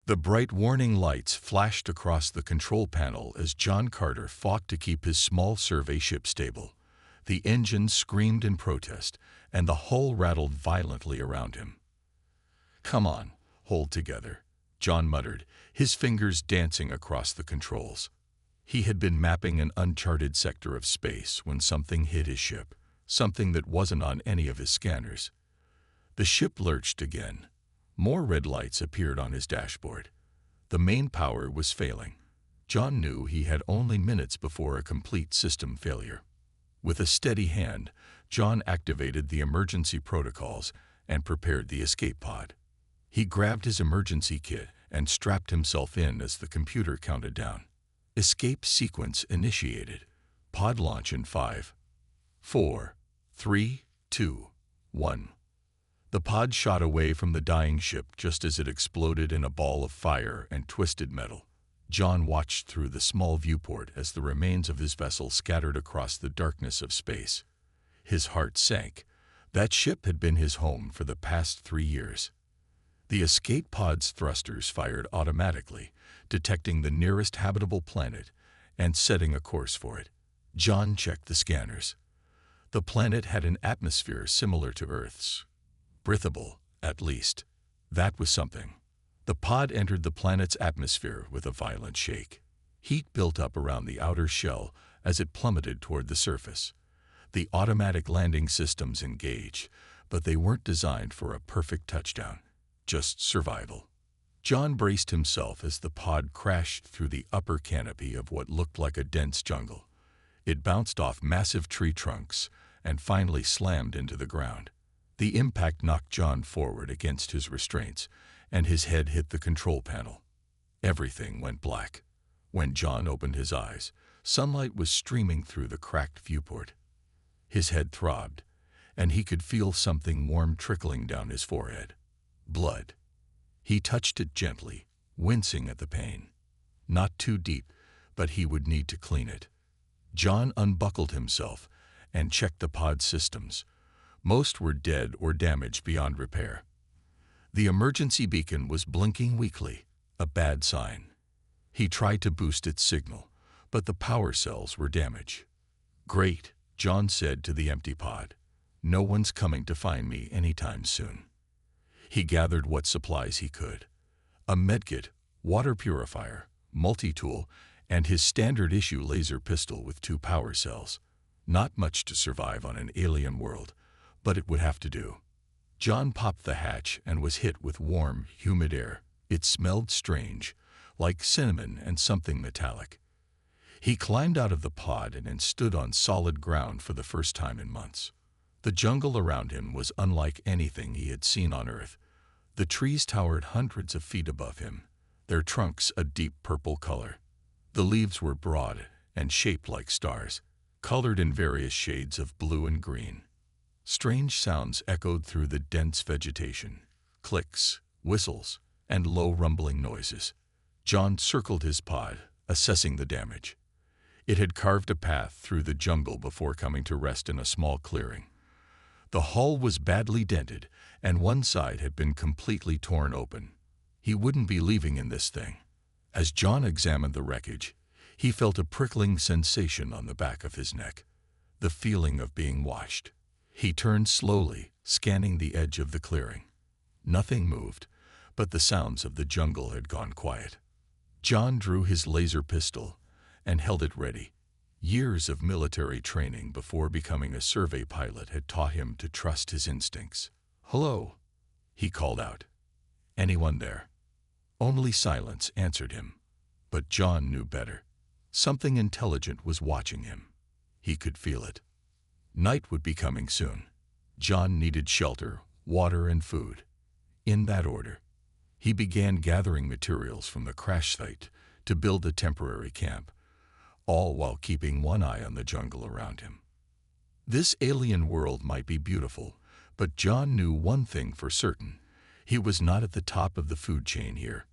The bright warning lights flashed across the control panel as John Carter fought to keep his small survey ship stable. The engine screamed in protest, and the hull rattled violently around him. "Come on, hold together," John muttered, his fingers dancing across the controls. He had been mapping an uncharted sector of space when something hit his ship, something that wasn't on any of his scanners. The ship lurched again. More red lights appeared on his dashboard. The main power was failing. John knew he had only minutes before a complete system failure. With a steady hand, John activated the emergency protocols and prepared the escape pod. He grabbed his emergency kit and strapped himself in as the computer counted down. Escape sequence initiated. Pod launch in 5, 4, 3, 2, 1. The pod shot away from the dying ship just as it exploded in a ball of fire and twisted metal. John watched through the small viewport as the remains of his vessel scattered across the darkness of space. His heart sank. That ship had been his home for the past 3 years. The escape pod's thrusters fired automatically, detecting the nearest habitable planet and setting a course for it. John checked the scanners. The planet had an atmosphere similar to Earth's. Breathable, at least. That was something. The pod entered the planet's atmosphere with a violent shake. Heat built up around the outer shell as it plummeted toward the surface. The automatic landing systems engaged, but they weren't designed for a perfect touchdown, just survival. John braced himself as the pod crashed through the upper canopy of what looked like a dense jungle. It bounced off massive tree trunks and finally slammed into the ground. The impact knocked John forward against his restraints, and his head hit the control panel. Everything went black. When John opened his eyes, sunlight was streaming through the cracked viewport. His head throbbed, and he could feel something warm trickling down his forehead. Blood. He touched it gently, wincing at the pain. Not too deep, but he would need to clean it. John unbuckled himself and checked the pod systems. Most were dead or damaged beyond repair. The emergency beacon was blinking weakly, a bad sign. He tried to boost its signal, but the power cells were damaged. "Great," John said to the empty pod. "No one's coming to find me anytime soon." He gathered what supplies he could. A medkit, water purifier, multi-tool, and his standard-issue laser pistol with 2 power cells. Not much to survive on an alien world, but it would have to do. John popped the hatch and was hit with warm, humid air. It smelled strange, like cinnamon and something metallic. He climbed out of the pod and stood on solid ground for the first time in months. The jungle around him was unlike anything he had seen on Earth. The trees towered hundreds of feet above him, their trunks a deep purple color. The leaves were broad and shaped like stars, colored in various shades of blue and green. Strange sounds echoed through the dense vegetation, clicks, whistles, and low rumbling noises. John circled his pod, assessing the damage. It had carved a path through the jungle before coming to rest in a small clearing. The hull was badly dented, and one side had been completely torn open. He wouldn't be leaving in this thing. As John examined the wreckage, he felt a prickling sensation on the back of his neck, the feeling of being watched. He turned slowly, scanning the edge of the clearing. Nothing moved, but the sounds of the jungle had gone quiet. John drew his laser pistol and held it ready. Years of military training before becoming a survey pilot had taught him to trust his instincts. "Hello," he called out. "Anyone there?" Only silence answered him. But John knew better. Something intelligent was watching him. He could feel it. Night would be coming soon. John needed shelter, water, and food. In that order, he began gathering materials from the crash site to build a temporary camp, all while keeping one eye on the jungle around him. This alien world might be beautiful, but John knew one thing for certain. He was not at the top of the food chain here.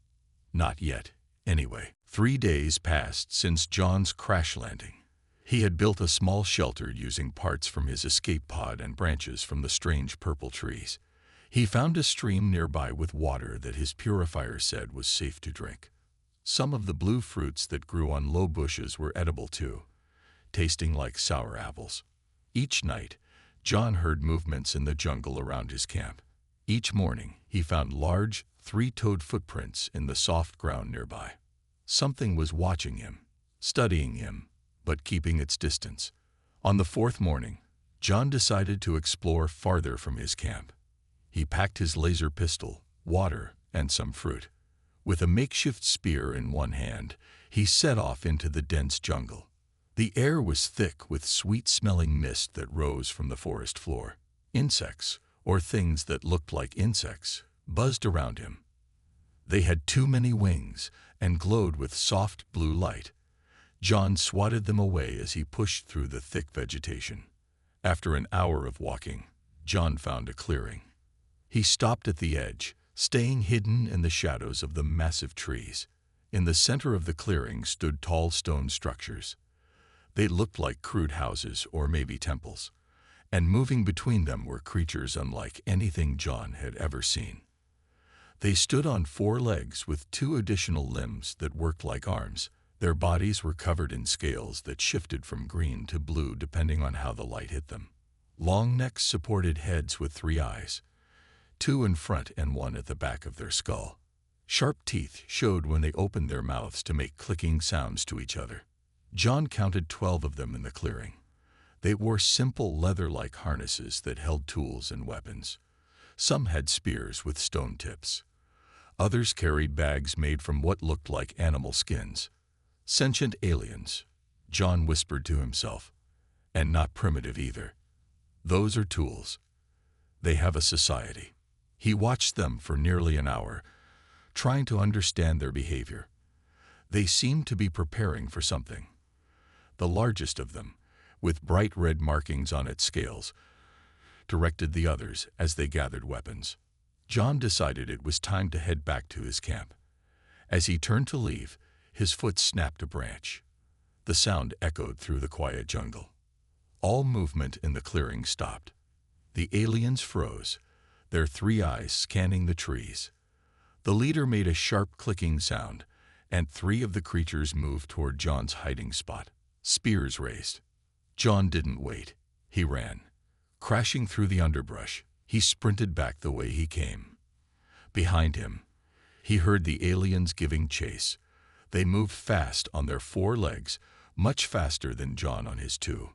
Not yet, anyway. 3 days passed since John's crash landing. He had built a small shelter using parts from his escape pod and branches from the strange purple trees. He found a stream nearby with water that his purifier said was safe to drink. Some of the blue fruits that grew on low bushes were edible too, tasting like sour apples. Each night, John heard movements in the jungle around his camp. Each morning, he found large, three-toed footprints in the soft ground nearby. Something was watching him, studying him, but keeping its distance. On the fourth morning, John decided to explore farther from his camp. He packed his laser pistol, water, and some fruit. With a makeshift spear in one hand, he set off into the dense jungle. The air was thick with sweet-smelling mist that rose from the forest floor. Insects, or things that looked like insects, buzzed around him. They had too many wings and glowed with soft blue light. John swatted them away as he pushed through the thick vegetation. After an hour of walking, John found a clearing. He stopped at the edge, staying hidden in the shadows of the massive trees. In the center of the clearing stood tall stone structures. They looked like crude houses or maybe temples, and moving between them were creatures unlike anything John had ever seen. They stood on four legs with two additional limbs that worked like arms. Their bodies were covered in scales that shifted from green to blue depending on how the light hit them. Long necks supported heads with three eyes, two in front and one at the back of their skull. Sharp teeth showed when they opened their mouths to make clicking sounds to each other. John counted 12 of them in the clearing. They wore simple leather-like harnesses that held tools and weapons. Some had spears with stone tips. Others carried bags made from what looked like animal skins. Sentient aliens, John whispered to himself, and not primitive either. Those are tools. They have a society. He watched them for nearly an hour, trying to understand their behavior. They seemed to be preparing for something. The largest of them, with bright red markings on its scales, directed the others as they gathered weapons. John decided it was time to head back to his camp. As he turned to leave, his foot snapped a branch. The sound echoed through the quiet jungle. All movement in the clearing stopped. The aliens froze, their three eyes scanning the trees. The leader made a sharp clicking sound, and three of the creatures moved toward John's hiding spot. Spears raised. John didn't wait. He ran. Crashing through the underbrush, he sprinted back the way he came. Behind him, he heard the aliens giving chase. They moved fast on their four legs, much faster than John on his two.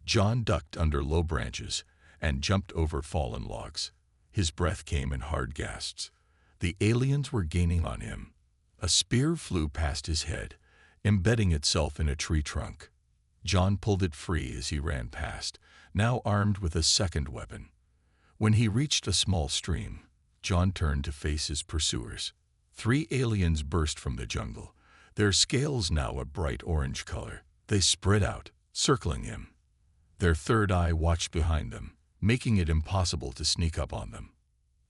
John ducked under low branches and jumped over fallen logs. His breath came in hard gasps. The aliens were gaining on him. A spear flew past his head, embedding itself in a tree trunk. John pulled it free as he ran past, now armed with a second weapon. When he reached a small stream, John turned to face his pursuers. Three aliens burst from the jungle, their scales now a bright orange color. They spread out, circling him. Their third eye watched behind them, making it impossible to sneak up on them.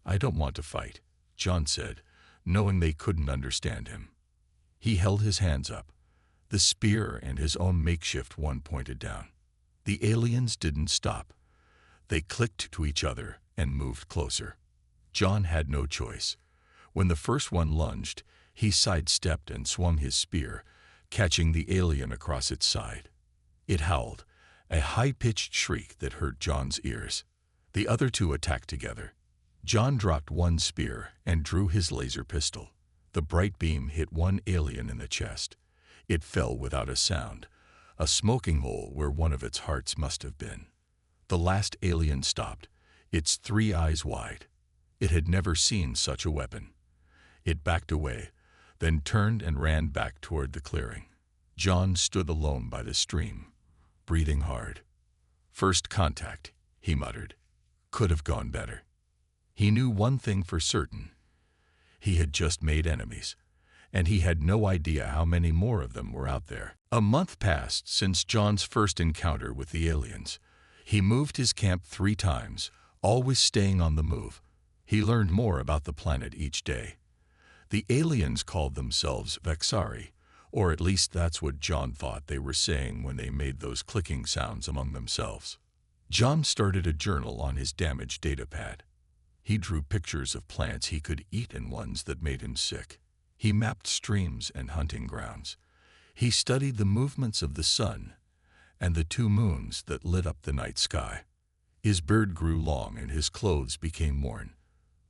"I don't want to fight," John said, knowing they couldn't understand him. He held his hands up, the spear and his own makeshift one pointed down. The aliens didn't stop. They clicked to each other and moved closer. John had no choice. When the first one lunged, he sidestepped and swung his spear, catching the alien across its side. It howled, a high-pitched shriek that hurt John's ears. The other two attacked together. John dropped one spear and drew his laser pistol. The bright beam hit one alien in the chest. It fell without a sound, a smoking hole where one of its hearts must have been. The last alien stopped, its three eyes wide. It had never seen such a weapon. It backed away, then turned and ran back toward the clearing. John stood alone by the stream, breathing hard. "First contact," he muttered. "Could have gone better." He knew one thing for certain. He had just made enemies, and he had no idea how many more of them were out there. A month passed since John's first encounter with the aliens. He moved his camp 3 times, always staying on the move. He learned more about the planet each day. The aliens called themselves Vexari, or at least that's what John thought they were saying when they made those clicking sounds among themselves. John started a journal on his damaged datapad. He drew pictures of plants he could eat and ones that made him sick. He mapped streams and hunting grounds. He studied the movements of the sun and the two moons that lit up the night sky. His beard grew long and his clothes became worn,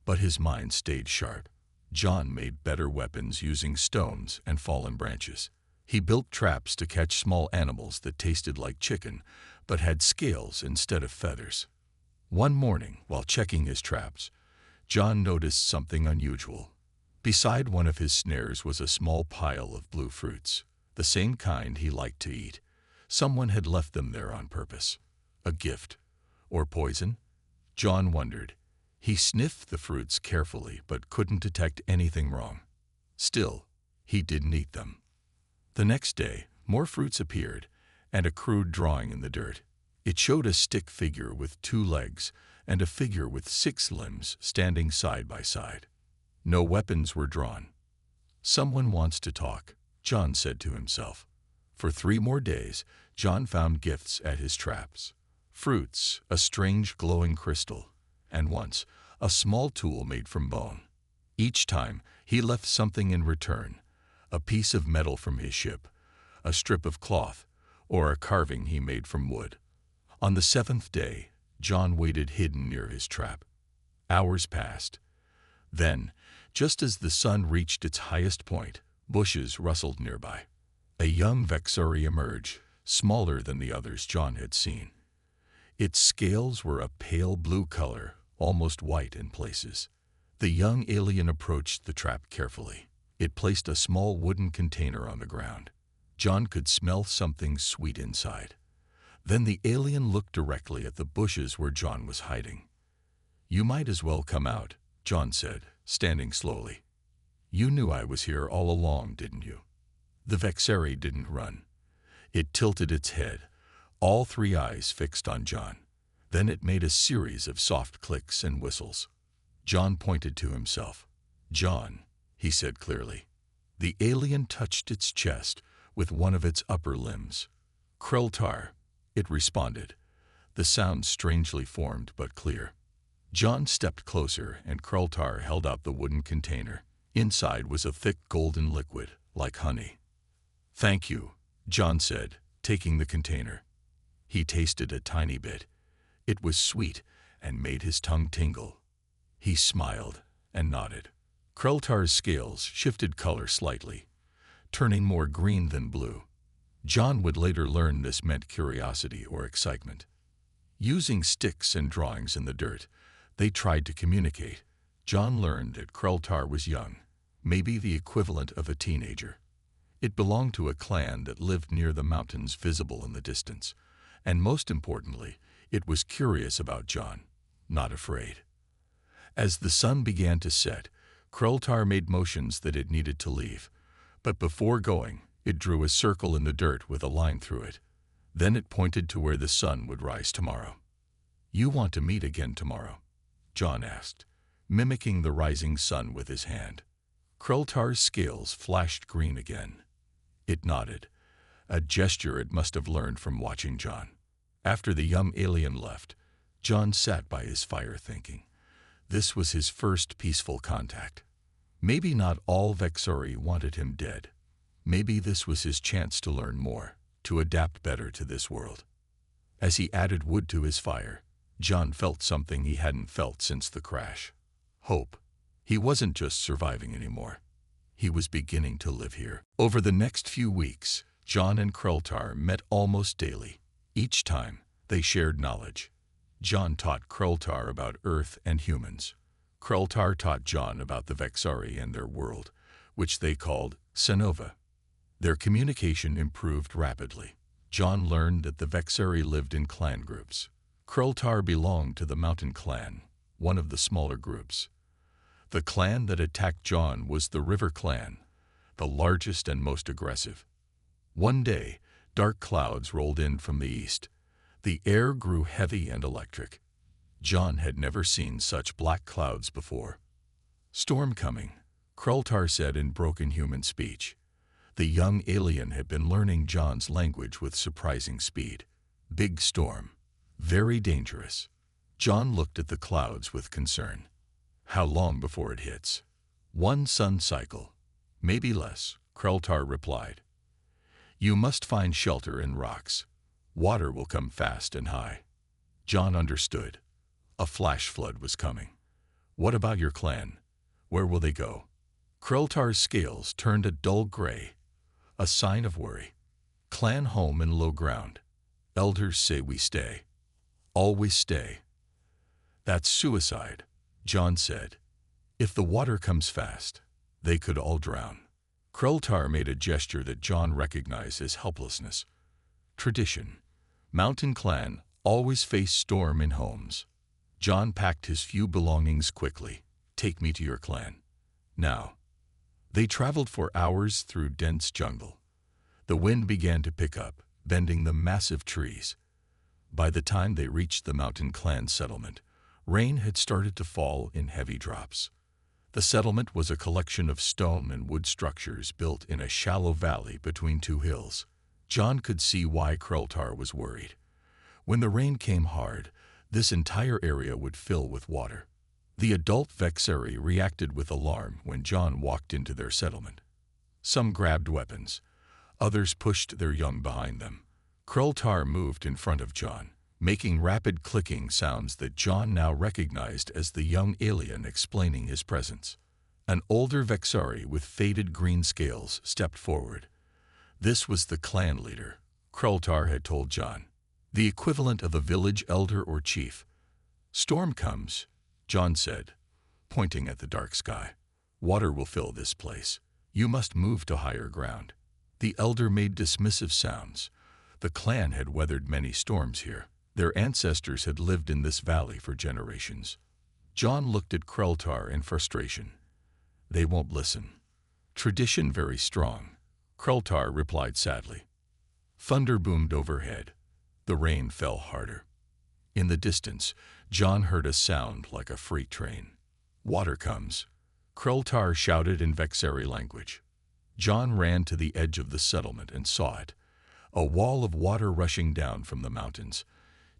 but his mind stayed sharp. John made better weapons using stones and fallen branches. He built traps to catch small animals that tasted like chicken, but had scales instead of feathers. One morning, while checking his traps, John noticed something unusual. Beside one of his snares was a small pile of blue fruits, the same kind he liked to eat. Someone had left them there on purpose. A gift, or poison? John wondered. He sniffed the fruits carefully but couldn't detect anything wrong. Still, he didn't eat them. The next day, more fruits appeared, and a crude drawing in the dirt. It showed a stick figure with 2 legs and a figure with 6 limbs standing side by side. No weapons were drawn. Someone wants to talk, John said to himself. For 3 more days, John found gifts at his traps. Fruits, a strange glowing crystal, and once, a small tool made from bone. Each time, he left something in return. A piece of metal from his ship, a strip of cloth, or a carving he made from wood. On the 7th day, John waited hidden near his trap. Hours passed. Then, just as the sun reached its highest point, bushes rustled nearby. A young Vexori emerged, smaller than the others John had seen. Its scales were a pale blue color, almost white in places. The young alien approached the trap carefully. It placed a small wooden container on the ground. John could smell something sweet inside. Then the alien looked directly at the bushes where John was hiding. "You might as well come out," John said, standing slowly. "You knew I was here all along, didn't you?" The Vexeri didn't run. It tilted its head, all 3 eyes fixed on John. Then it made a series of soft clicks and whistles. John pointed to himself. "John," he said clearly. The alien touched its chest with one of its upper limbs. "Kreltar," it responded, the sound strangely formed but clear. John stepped closer and Kreltar held out the wooden container. Inside was a thick golden liquid, like honey. "Thank you," John said, taking the container. He tasted a tiny bit. It was sweet and made his tongue tingle. He smiled and nodded. Kreltar's scales shifted color slightly, turning more green than blue. John would later learn this meant curiosity or excitement. Using sticks and drawings in the dirt, they tried to communicate. John learned that Kreltar was young, maybe the equivalent of a teenager. It belonged to a clan that lived near the mountains visible in the distance, and most importantly, it was curious about John, not afraid. As the sun began to set, Kreltar made motions that it needed to leave, but before going, it drew a circle in the dirt with a line through it. Then it pointed to where the sun would rise tomorrow. "You want to meet again tomorrow?" John asked, mimicking the rising sun with his hand. Kreltar's scales flashed green again. It nodded, a gesture it must have learned from watching John. After the young alien left, John sat by his fire thinking. This was his first peaceful contact. Maybe not all Vexori wanted him dead. Maybe this was his chance to learn more, to adapt better to this world. As he added wood to his fire, John felt something he hadn't felt since the crash. Hope. He wasn't just surviving anymore. He was beginning to live here. Over the next few weeks, John and Kreltar met almost daily. Each time, they shared knowledge. John taught Kreltar about Earth and humans. Kreltar taught John about the Vexari and their world, which they called Senova. Their communication improved rapidly. John learned that the Vexari lived in clan groups. Kreltar belonged to the Mountain Clan, one of the smaller groups. The clan that attacked John was the River Clan, the largest and most aggressive. One day, dark clouds rolled in from the east. The air grew heavy and electric. John had never seen such black clouds before. "Storm coming," Kreltar said in broken human speech. The young alien had been learning John's language with surprising speed. "Big storm. Very dangerous." John looked at the clouds with concern. How long before it hits? One sun cycle, maybe less, Kreltar replied. You must find shelter in rocks. Water will come fast and high. John understood. A flash flood was coming. What about your clan? Where will they go? Kreltar's scales turned a dull gray, a sign of worry. Clan home in low ground. Elders say we stay. Always stay. That's suicide, John said. If the water comes fast, they could all drown. Kreltar made a gesture that John recognized as helplessness. Tradition. Mountain clan always face storm in homes. John packed his few belongings quickly. Take me to your clan. Now. They traveled for hours through dense jungle. The wind began to pick up, bending the massive trees. By the time they reached the mountain clan settlement, rain had started to fall in heavy drops. The settlement was a collection of stone and wood structures built in a shallow valley between two hills. John could see why Kreltar was worried. When the rain came hard, this entire area would fill with water. The adult Vexeri reacted with alarm when John walked into their settlement. Some grabbed weapons. Others pushed their young behind them. Kreltar moved in front of John, making rapid clicking sounds that John now recognized as the young alien explaining his presence. An older Vexari with faded green scales stepped forward. This was the clan leader, Kreltar had told John, the equivalent of a village elder or chief. Storm comes, John said, pointing at the dark sky. Water will fill this place. You must move to higher ground. The elder made dismissive sounds. The clan had weathered many storms here. Their ancestors had lived in this valley for generations. John looked at Kreltar in frustration. They won't listen. Tradition very strong, Kreltar replied sadly. Thunder boomed overhead. The rain fell harder. In the distance, John heard a sound like a freight train. Water comes, Kreltar shouted in Vexeri language. John ran to the edge of the settlement and saw it, a wall of water rushing down from the mountains,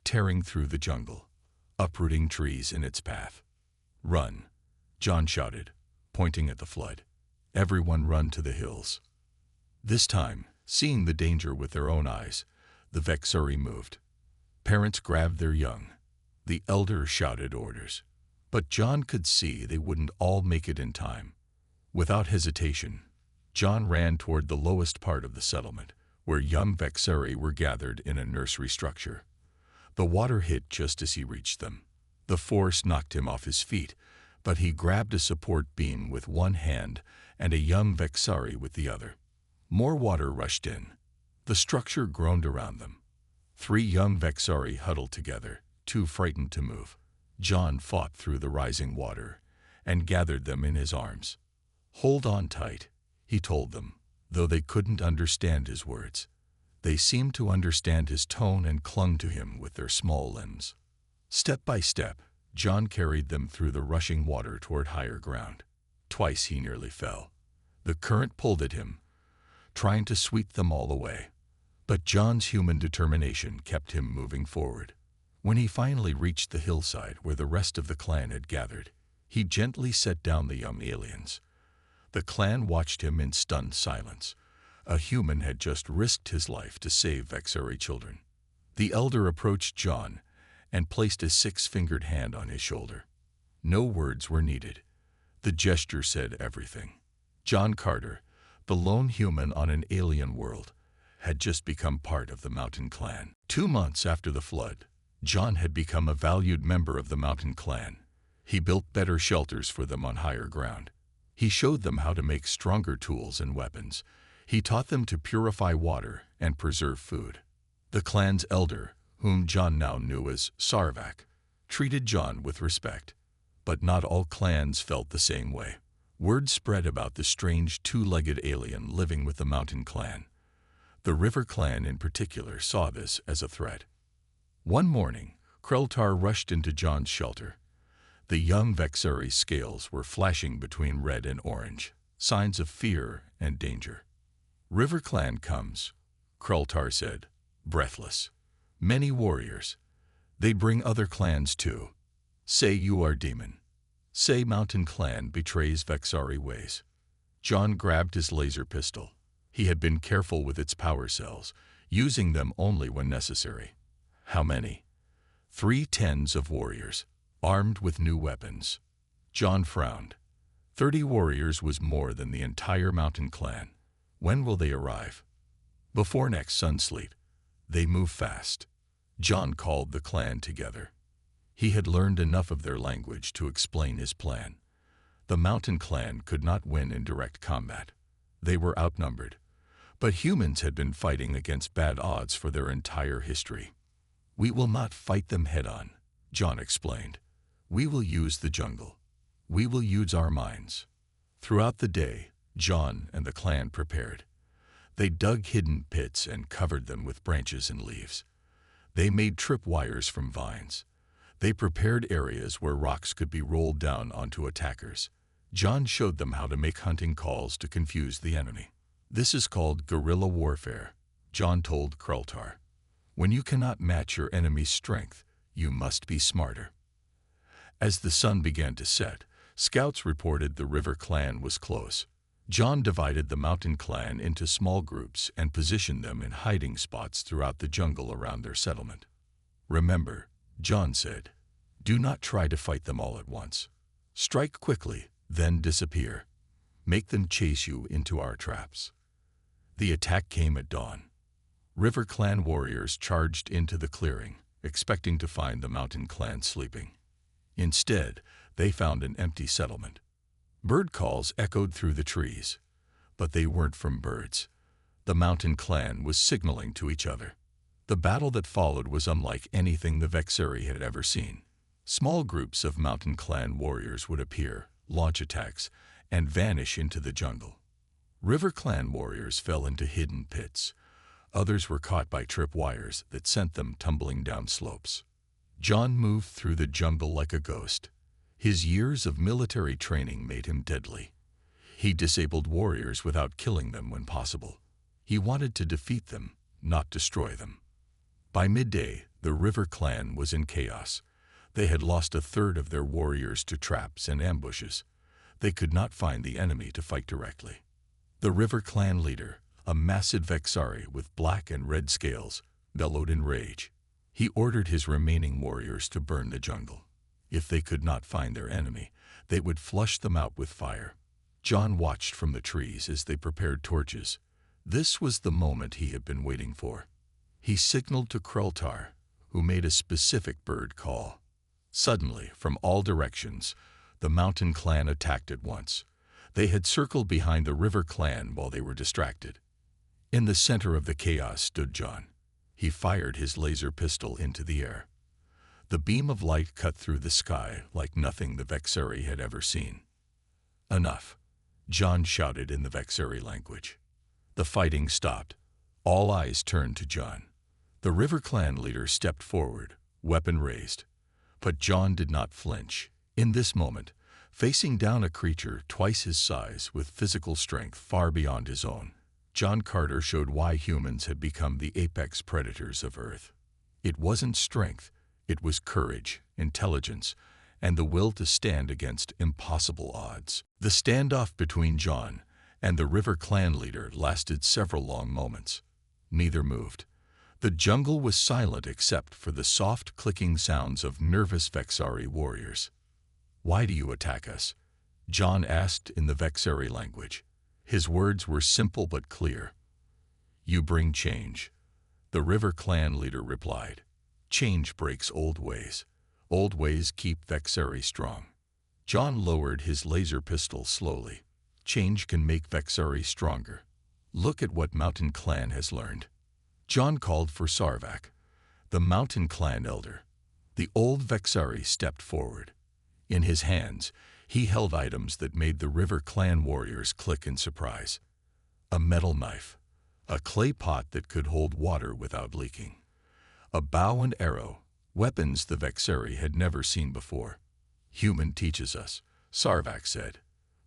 tearing through the jungle, uprooting trees in its path. Run, John shouted, pointing at the flood. Everyone run to the hills. This time, seeing the danger with their own eyes, the Vexeri moved. Parents grabbed their young. The elder shouted orders. But John could see they wouldn't all make it in time. Without hesitation, John ran toward the lowest part of the settlement, where young Vexeri were gathered in a nursery structure. The water hit just as he reached them. The force knocked him off his feet, but he grabbed a support beam with one hand and a young Vexari with the other. More water rushed in. The structure groaned around them. 3 young Vexari huddled together, too frightened to move. John fought through the rising water and gathered them in his arms. Hold on tight, he told them, though they couldn't understand his words. They seemed to understand his tone and clung to him with their small limbs. Step by step, John carried them through the rushing water toward higher ground. Twice he nearly fell. The current pulled at him, trying to sweep them all away. But John's human determination kept him moving forward. When he finally reached the hillside where the rest of the clan had gathered, he gently set down the young aliens. The clan watched him in stunned silence. A human had just risked his life to save Vexeri children. The elder approached John and placed a 6-fingered hand on his shoulder. No words were needed. The gesture said everything. John Carter, the lone human on an alien world, had just become part of the mountain clan. 2 months after the flood, John had become a valued member of the mountain clan. He built better shelters for them on higher ground. He showed them how to make stronger tools and weapons. He taught them to purify water and preserve food. The clan's elder, whom John now knew as Sarvak, treated John with respect. But not all clans felt the same way. Word spread about the strange 2-legged alien living with the mountain clan. The river clan in particular saw this as a threat. One morning, Kreltar rushed into John's shelter. The young Vexeri's scales were flashing between red and orange, signs of fear and danger. River clan comes, Kreltar said, breathless. Many warriors. They bring other clans too. Say you are demon. Say Mountain Clan betrays Vexari ways. John grabbed his laser pistol. He had been careful with its power cells, using them only when necessary. How many? 3 tens of warriors, armed with new weapons. John frowned. 30 warriors was more than the entire Mountain Clan. When will they arrive? Before next sunsleep. They move fast. John called the clan together. He had learned enough of their language to explain his plan. The Mountain Clan could not win in direct combat. They were outnumbered. But humans had been fighting against bad odds for their entire history. We will not fight them head-on, John explained. We will use the jungle. We will use our minds. Throughout the day, John and the clan prepared. They dug hidden pits and covered them with branches and leaves. They made tripwires from vines. They prepared areas where rocks could be rolled down onto attackers. John showed them how to make hunting calls to confuse the enemy. This is called guerrilla warfare, John told Krultar. When you cannot match your enemy's strength, you must be smarter. As the sun began to set, scouts reported the River Clan was close. John divided the Mountain Clan into small groups and positioned them in hiding spots throughout the jungle around their settlement. Remember, John said, do not try to fight them all at once. Strike quickly, then disappear. Make them chase you into our traps. The attack came at dawn. River Clan warriors charged into the clearing, expecting to find the Mountain Clan sleeping. Instead, they found an empty settlement. Bird calls echoed through the trees, but they weren't from birds. The Mountain Clan was signaling to each other. The battle that followed was unlike anything the Vexari had ever seen. Small groups of Mountain Clan warriors would appear, launch attacks, and vanish into the jungle. River Clan warriors fell into hidden pits. Others were caught by tripwires that sent them tumbling down slopes. John moved through the jungle like a ghost. His years of military training made him deadly. He disabled warriors without killing them when possible. He wanted to defeat them, not destroy them. By midday, the River Clan was in chaos. They had lost a third of their warriors to traps and ambushes. They could not find the enemy to fight directly. The River Clan leader, a massive Vexari with black and red scales, bellowed in rage. He ordered his remaining warriors to burn the jungle. If they could not find their enemy, they would flush them out with fire. John watched from the trees as they prepared torches. This was the moment he had been waiting for. He signaled to Krultar, who made a specific bird call. Suddenly, from all directions, the Mountain Clan attacked at once. They had circled behind the River Clan while they were distracted. In the center of the chaos stood John. He fired his laser pistol into the air. The beam of light cut through the sky like nothing the Vexari had ever seen. Enough, John shouted in the Vexari language. The fighting stopped. All eyes turned to John. The River Clan leader stepped forward, weapon raised. But John did not flinch. In this moment, facing down a creature twice his size with physical strength far beyond his own, John Carter showed why humans had become the apex predators of Earth. It wasn't strength, it was courage, intelligence, and the will to stand against impossible odds. The standoff between John and the River Clan leader lasted several long moments. Neither moved. The jungle was silent except for the soft clicking sounds of nervous Vexari warriors. "Why do you attack us?" John asked in the Vexari language. His words were simple but clear. "You bring change," the River Clan leader replied. "Change breaks old ways. Old ways keep Vexari strong." John lowered his laser pistol slowly. "Change can make Vexari stronger. Look at what Mountain Clan has learned." John called for Sarvak, the Mountain Clan elder. The old Vexari stepped forward. In his hands, he held items that made the River Clan warriors click in surprise. A metal knife, a clay pot that could hold water without leaking, a bow and arrow, weapons the Vexari had never seen before. "Human teaches us," Sarvak said.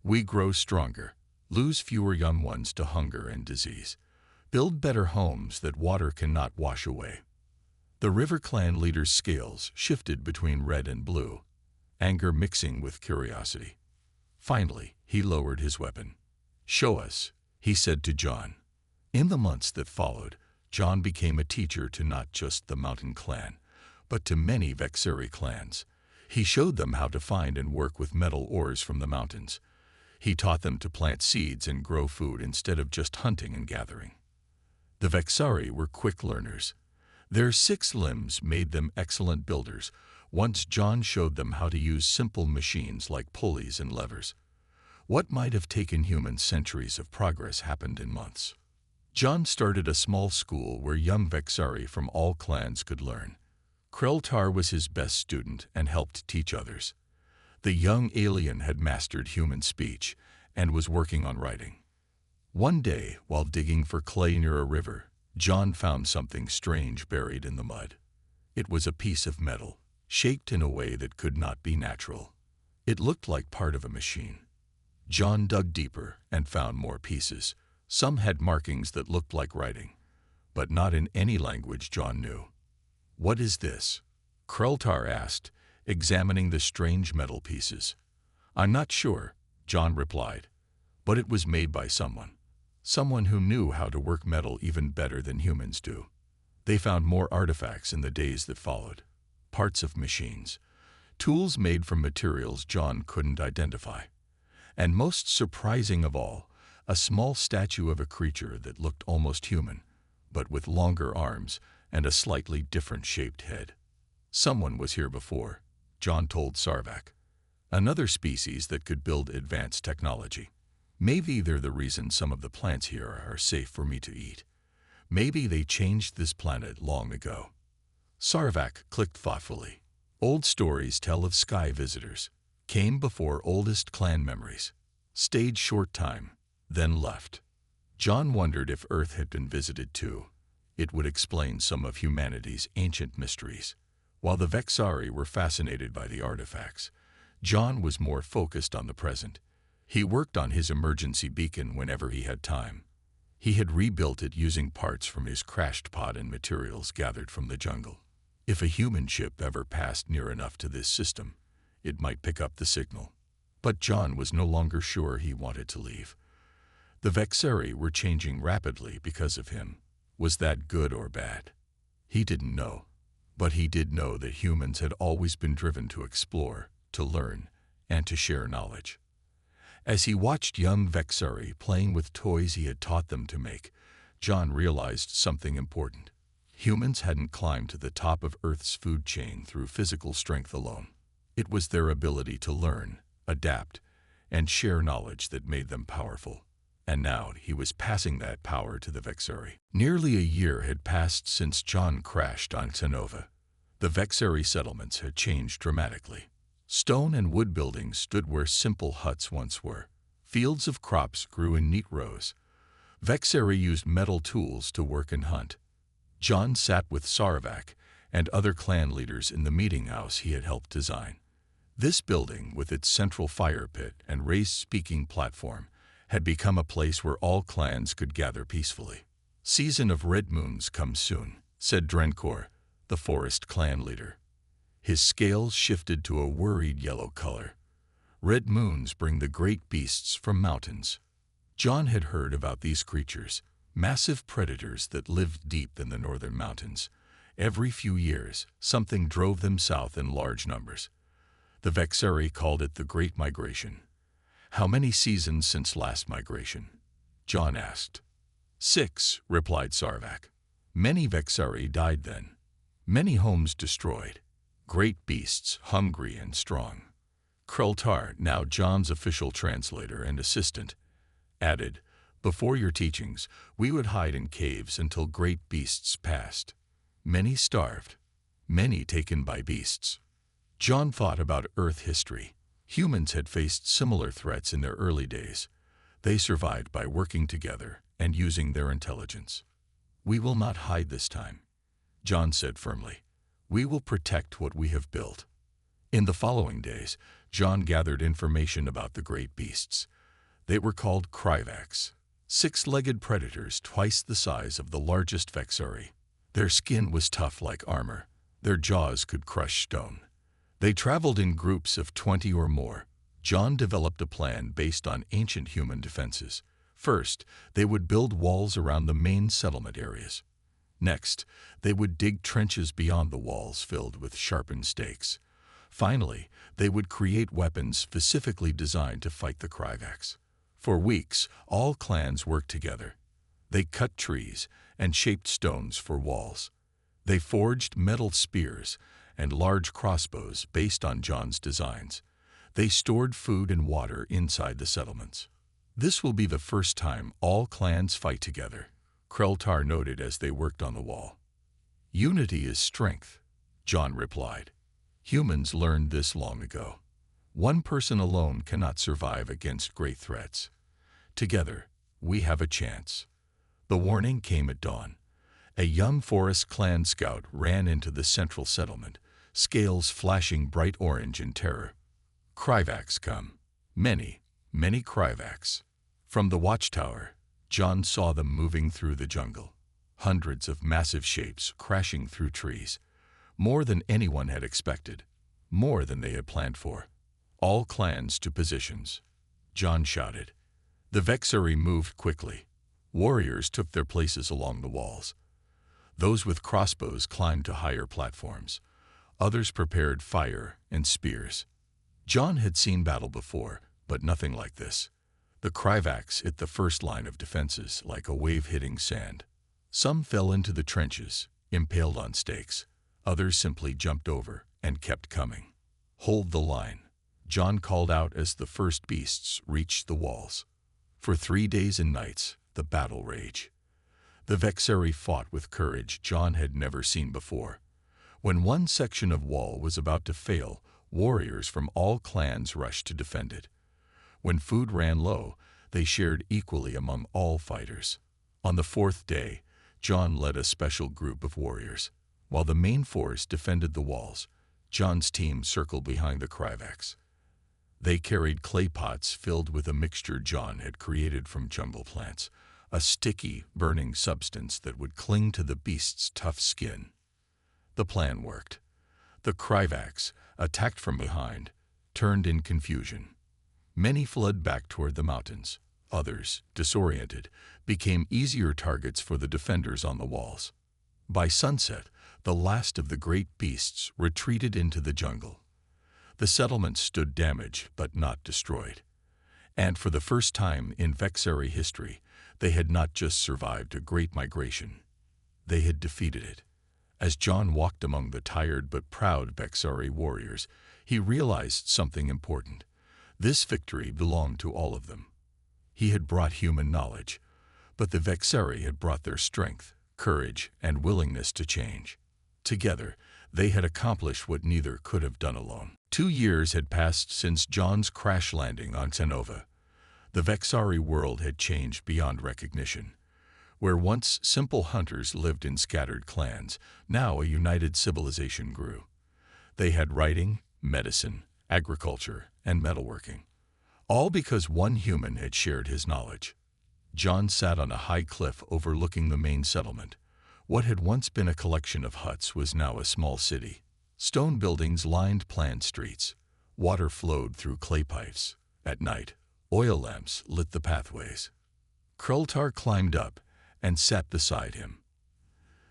"We grow stronger, lose fewer young ones to hunger and disease, build better homes that water cannot wash away." The River Clan leader's scales shifted between red and blue. anger mixing with curiosity. Finally, he lowered his weapon. "Show us," he said to John. In the months that followed, John became a teacher to not just the Mountain Clan, but to many Vexeri clans. He showed them how to find and work with metal ores from the mountains. He taught them to plant seeds and grow food instead of just hunting and gathering. The Vexari were quick learners. Their 6 limbs made them excellent builders. Once John showed them how to use simple machines like pulleys and levers. What might have taken humans centuries of progress happened in months. John started a small school where young Vexari from all clans could learn. Kreltar was his best student and helped teach others. The young alien had mastered human speech and was working on writing. One day, while digging for clay near a river, John found something strange buried in the mud. It was a piece of metal, shaped in a way that could not be natural. It looked like part of a machine. John dug deeper and found more pieces. Some had markings that looked like writing, but not in any language John knew. "What is this?" Kreltar asked, examining the strange metal pieces. "I'm not sure," John replied, "but it was made by someone who knew how to work metal even better than humans do." They found more artifacts in the days that followed. Parts of machines, tools made from materials John couldn't identify. And most surprising of all, a small statue of a creature that looked almost human, but with longer arms and a slightly different shaped head. "Someone was here before," John told Sarvak. "Another species that could build advanced technology. Maybe they're the reason some of the plants here are safe for me to eat. Maybe they changed this planet long ago." Sarvak clicked thoughtfully. Old stories tell of sky visitors. Came before oldest clan memories. Stayed short time, then left. John wondered if Earth had been visited too. It would explain some of humanity's ancient mysteries. While the Vexari were fascinated by the artifacts, John was more focused on the present. He worked on his emergency beacon whenever he had time. He had rebuilt it using parts from his crashed pod and materials gathered from the jungle. If a human ship ever passed near enough to this system, it might pick up the signal. But John was no longer sure he wanted to leave. The Vexeri were changing rapidly because of him. Was that good or bad? He didn't know. But he did know that humans had always been driven to explore, to learn, and to share knowledge. As he watched young Vexari playing with toys he had taught them to make, John realized something important. Humans hadn't climbed to the top of Earth's food chain through physical strength alone. It was their ability to learn, adapt, and share knowledge that made them powerful. And now he was passing that power to the Vexeri. Nearly a year had passed since John crashed on Tanova. The Vexeri settlements had changed dramatically. Stone and wood buildings stood where simple huts once were. Fields of crops grew in neat rows. Vexeri used metal tools to work and hunt. John sat with Sarvak and other clan leaders in the meeting house he had helped design. This building, with its central fire pit and raised speaking platform, had become a place where all clans could gather peacefully. "Season of red moons comes soon," said Drenkor, the forest clan leader. His scales shifted to a worried yellow color. "Red moons bring the great beasts from mountains." John had heard about these creatures, massive predators that lived deep in the northern mountains. Every few years, something drove them south in large numbers. The Vexeri called it the Great Migration. "How many seasons since last migration?" John asked. 6, replied Sarvak. "Many Vexari died then. Many homes destroyed. Great beasts, hungry and strong." Kreltar, now John's official translator and assistant, added, "Before your teachings, we would hide in caves until great beasts passed. Many starved, many taken by beasts." John thought about Earth history. Humans had faced similar threats in their early days. They survived by working together and using their intelligence. "We will not hide this time," John said firmly. "We will protect what we have built." In the following days, John gathered information about the great beasts. They were called Kryvax, 6-legged predators twice the size of the largest Vexari. Their skin was tough like armor. Their jaws could crush stone. They traveled in groups of 20 or more. John developed a plan based on ancient human defenses. First, they would build walls around the main settlement areas. Next, they would dig trenches beyond the walls filled with sharpened stakes. Finally, they would create weapons specifically designed to fight the Kryvax. For weeks, all clans worked together. They cut trees and shaped stones for walls. They forged metal spears and large crossbows based on John's designs. They stored food and water inside the settlements. "This will be the first time all clans fight together," Kreltar noted as they worked on the wall. "Unity is strength," John replied. "Humans learned this long ago. One person alone cannot survive against great threats. Together, we have a chance." The warning came at dawn. A young forest clan scout ran into the central settlement, scales flashing bright orange in terror. "Kryvax come. Many, many Kryvax." From the watchtower, John saw them moving through the jungle. Hundreds of massive shapes crashing through trees. More than anyone had expected. More than they had planned for. "All clans to positions," John shouted. The Vexari moved quickly. Warriors took their places along the walls. Those with crossbows climbed to higher platforms. Others prepared fire and spears. John had seen battle before, but nothing like this. The Kryvax hit the first line of defenses like a wave hitting sand. Some fell into the trenches, impaled on stakes. Others simply jumped over and kept coming. "Hold the line," John called out as the first beasts reached the walls. For 3 days and nights, the battle raged. The Vexari fought with courage John had never seen before. When one section of wall was about to fail, warriors from all clans rushed to defend it. When food ran low, they shared equally among all fighters. On the 4th day, John led a special group of warriors. While the main force defended the walls, John's team circled behind the Kryvax. They carried clay pots filled with a mixture John had created from jungle plants, a sticky, burning substance that would cling to the beast's tough skin. The plan worked. The Kryvax, attacked from behind, turned in confusion. Many fled back toward the mountains. Others, disoriented, became easier targets for the defenders on the walls. By sunset, the last of the great beasts retreated into the jungle. The settlement stood damaged but not destroyed. And for the first time in Vexari history, they had not just survived a great migration. They had defeated it. As John walked among the tired but proud Vexari warriors, he realized something important. This victory belonged to all of them. He had brought human knowledge, but the Vexari had brought their strength, courage, and willingness to change. Together, they had accomplished what neither could have done alone. 2 years had passed since John's crash landing on Xenova. The Vexari world had changed beyond recognition. Where once simple hunters lived in scattered clans, now a united civilization grew. They had writing, medicine, agriculture, and metalworking. All because one human had shared his knowledge. John sat on a high cliff overlooking the main settlement. What had once been a collection of huts was now a small city. Stone buildings lined planned streets. Water flowed through clay pipes. At night, oil lamps lit the pathways. Kreltar climbed up and sat beside him.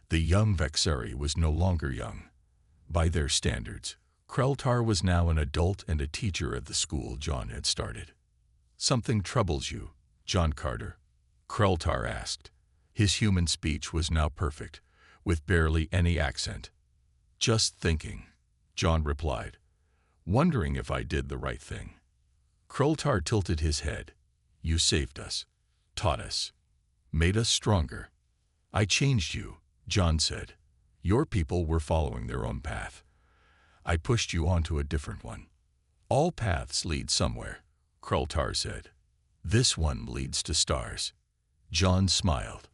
The young Vexari was no longer young. By their standards, Kreltar was now an adult and a teacher at the school John had started. "Something troubles you, John Carter?" Kreltar asked. His human speech was now perfect, with barely any accent. "Just thinking," John replied, "wondering if I did the right thing." Kreltar tilted his head. "You saved us, taught us, made us stronger." "I changed you," John said. "Your people were following their own path. I pushed you onto a different one." "All paths lead somewhere," Kreltar said. "This one leads to stars." John smiled.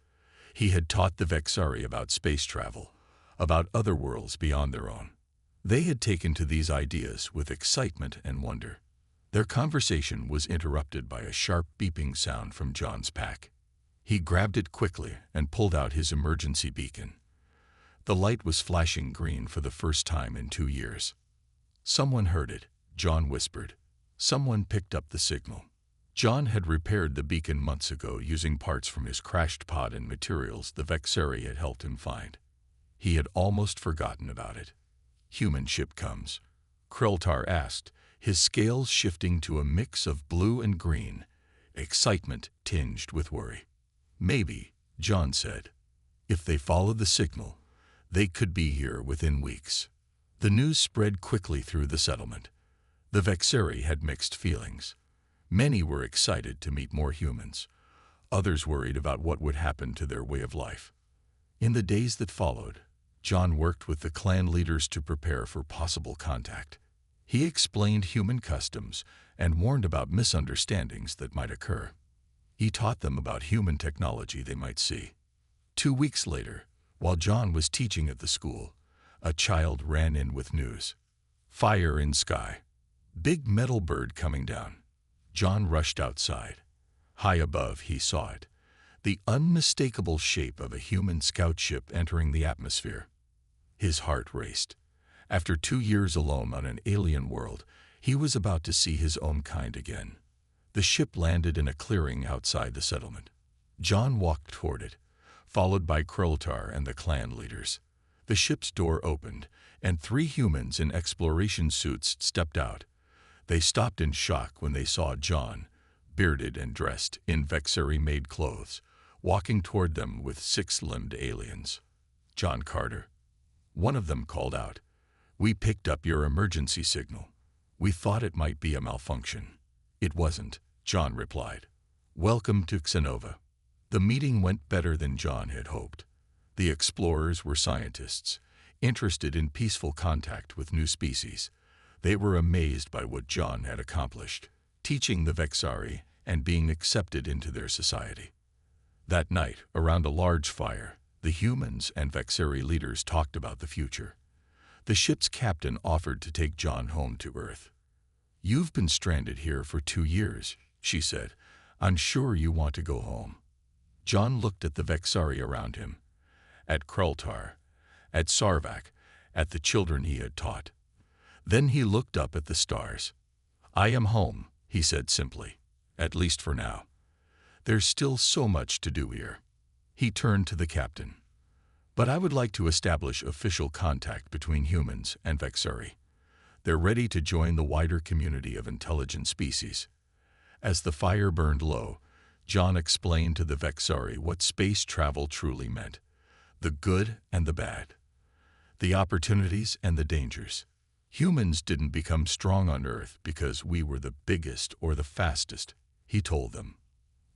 He had taught the Vexari about space travel, about other worlds beyond their own. They had taken to these ideas with excitement and wonder. Their conversation was interrupted by a sharp beeping sound from John's pack. He grabbed it quickly and pulled out his emergency beacon. The light was flashing green for the first time in 2 years. Someone heard it, John whispered. Someone picked up the signal. John had repaired the beacon months ago using parts from his crashed pod and materials the Vexari had helped him find. He had almost forgotten about it. Human ship comes, Kreltar asked, his scales shifting to a mix of blue and green, excitement tinged with worry. Maybe, John said. If they follow the signal, they could be here within weeks. The news spread quickly through the settlement. The Vexari had mixed feelings. Many were excited to meet more humans. Others worried about what would happen to their way of life. In the days that followed, John worked with the clan leaders to prepare for possible contact. He explained human customs and warned about misunderstandings that might occur. He taught them about human technology they might see. 2 weeks later, while John was teaching at the school, a child ran in with news. Fire in sky. Big metal bird coming down. John rushed outside. High above, he saw it. The unmistakable shape of a human scout ship entering the atmosphere. His heart raced. After 2 years alone on an alien world, he was about to see his own kind again. The ship landed in a clearing outside the settlement. John walked toward it, followed by Kreltar and the clan leaders. The ship's door opened, and 3 humans in exploration suits stepped out. They stopped in shock when they saw John, bearded and dressed in Vexari-made clothes, walking toward them with 6-limbed aliens. John Carter. One of them called out, "We picked up your emergency signal. We thought it might be a malfunction." "It wasn't," John replied. "Welcome to Xenova." The meeting went better than John had hoped. The explorers were scientists, interested in peaceful contact with new species. They were amazed by what John had accomplished, teaching the Vexari and being accepted into their society. That night, around a large fire, the humans and Vexari leaders talked about the future. The ship's captain offered to take John home to Earth. "You've been stranded here for 2 years," she said. "I'm sure you want to go home." John looked at the Vexari around him, at Kreltar, at Sarvak, at the children he had taught. Then he looked up at the stars. "I am home," he said simply, "at least for now. There's still so much to do here." He turned to the captain. "But I would like to establish official contact between humans and Vexari. They're ready to join the wider community of intelligent species." As the fire burned low, John explained to the Vexari what space travel truly meant. The good and the bad. The opportunities and the dangers. Humans didn't become strong on Earth because we were the biggest or the fastest, he told them.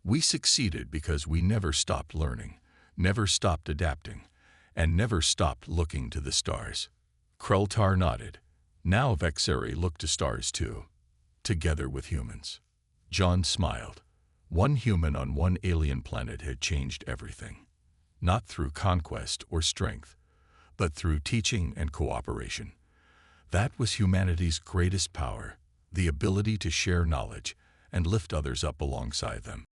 We succeeded because we never stopped learning, never stopped adapting, and never stopped looking to the stars. Kreltar nodded. Now Vexari looked to stars too, together with humans. John smiled. One human on one alien planet had changed everything. Not through conquest or strength, but through teaching and cooperation. That was humanity's greatest power, the ability to share knowledge and lift others up alongside them.